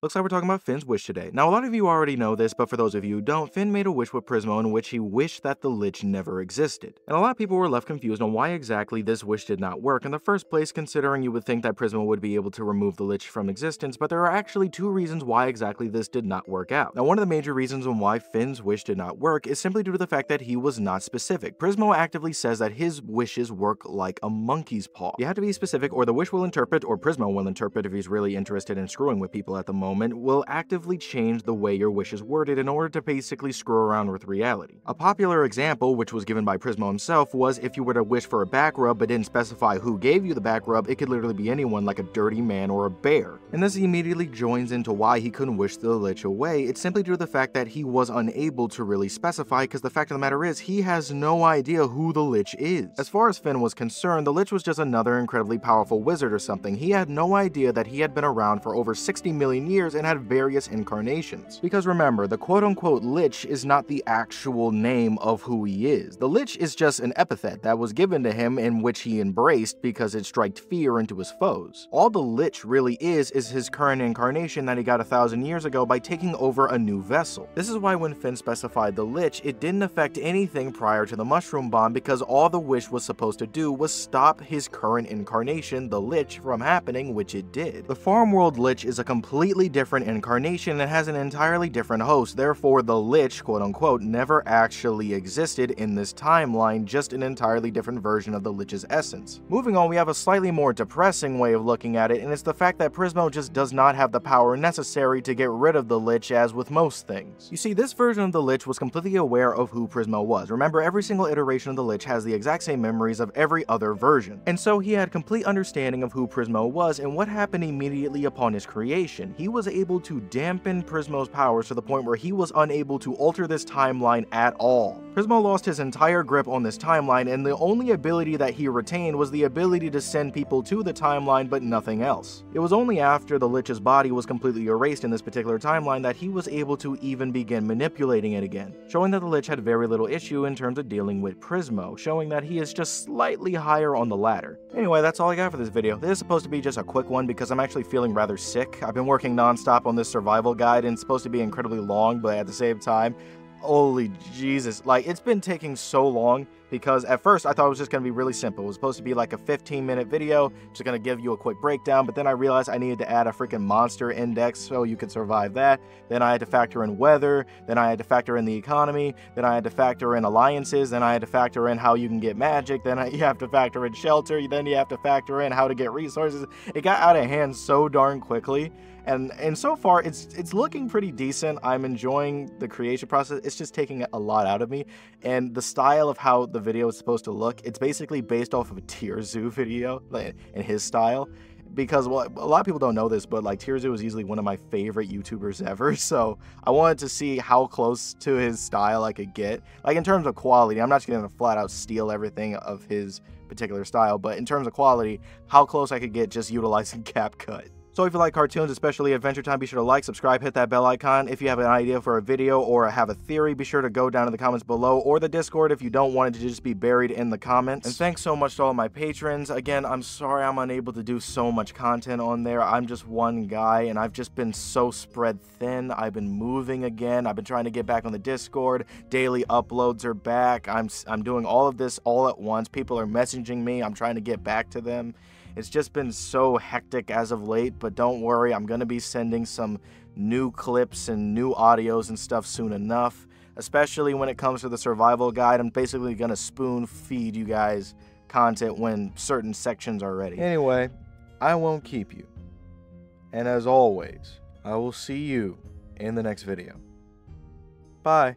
Looks like we're talking about Finn's wish today. Now, a lot of you already know this, but for those of you who don't, Finn made a wish with Prismo in which he wished that the Lich never existed. And a lot of people were left confused on why exactly this wish did not work in the first place, considering you would think that Prismo would be able to remove the Lich from existence, but there are actually two reasons why exactly this did not work out. Now, one of the major reasons on why Finn's wish did not work is simply due to the fact that he was not specific. Prismo actively says that his wishes work like a monkey's paw. You have to be specific, or the wish will interpret, or Prismo will interpret if he's really interested in screwing with people at the moment, will actively change the way your wish is worded in order to basically screw around with reality. A popular example, which was given by Prismo himself, was if you were to wish for a back rub but didn't specify who gave you the back rub, it could literally be anyone like a dirty man or a bear. And this immediately joins into why he couldn't wish the Lich away. It's simply due to the fact that he was unable to really specify, because the fact of the matter is, he has no idea who the Lich is. As far as Finn was concerned, the Lich was just another incredibly powerful wizard or something. He had no idea that he had been around for over 60 million years and had various incarnations. Because remember, the quote-unquote Lich is not the actual name of who he is. The Lich is just an epithet that was given to him in which he embraced because it striked fear into his foes. All the Lich really is his current incarnation that he got 1,000 years ago by taking over a new vessel. This is why when Finn specified the Lich, it didn't affect anything prior to the Mushroom Bomb, because all the Wish was supposed to do was stop his current incarnation, the Lich, from happening, which it did. The Farm World Lich is a completely different incarnation and has an entirely different host, therefore the Lich, quote-unquote, never actually existed in this timeline, just an entirely different version of the Lich's essence. Moving on, we have a slightly more depressing way of looking at it, and it's the fact that Prismo just does not have the power necessary to get rid of the Lich, as with most things. You see, this version of the Lich was completely aware of who Prismo was. Remember, every single iteration of the Lich has the exact same memories of every other version, and so he had complete understanding of who Prismo was and what happened immediately upon his creation. He was able to dampen Prismo's powers to the point where he was unable to alter this timeline at all. Prismo lost his entire grip on this timeline, and the only ability that he retained was the ability to send people to the timeline, but nothing else. It was only after the Lich's body was completely erased in this particular timeline that he was able to even begin manipulating it again, showing that the Lich had very little issue in terms of dealing with Prismo, showing that he is just slightly higher on the ladder. Anyway, that's all I got for this video. This is supposed to be just a quick one because I'm actually feeling rather sick. I've been working non-stop on this survival guide, and it's supposed to be incredibly long, but at the same time, holy Jesus, like, it's been taking so long, because at first I thought it was just going to be really simple. It was supposed to be like a 15-minute video, just going to give you a quick breakdown, but then I realized I needed to add a freaking monster index so you could survive that. Then I had to factor in weather, then I had to factor in the economy, then I had to factor in alliances, then I had to factor in how you can get magic, then you have to factor in shelter, then you have to factor in how to get resources. It got out of hand so darn quickly. And so far, it's looking pretty decent. I'm enjoying the creation process. It's just taking a lot out of me. And the style of how the video is supposed to look, it's basically based off of a Tierzoo video, like, in his style. Because, well, a lot of people don't know this, but like Tierzoo is easily one of my favorite YouTubers ever. So I wanted to see how close to his style I could get. Like, in terms of quality, I'm not just going to flat out steal everything of his particular style, but in terms of quality, how close I could get just utilizing CapCut. So if you like cartoons, especially Adventure Time, be sure to like, subscribe, hit that bell icon. If you have an idea for a video or have a theory, be sure to go down in the comments below, or the Discord if you don't want it to just be buried in the comments. And thanks so much to all my patrons. Again, I'm sorry I'm unable to do so much content on there. I'm just one guy, and I've just been so spread thin. I've been moving again. I've been trying to get back on the Discord. Daily uploads are back. I'm doing all of this all at once. People are messaging me. I'm trying to get back to them. It's just been so hectic as of late, but don't worry, I'm going to be sending some new clips and new audios and stuff soon enough, especially when it comes to the survival guide. I'm basically going to spoon feed you guys content when certain sections are ready. Anyway, I won't keep you. And as always, I will see you in the next video. Bye.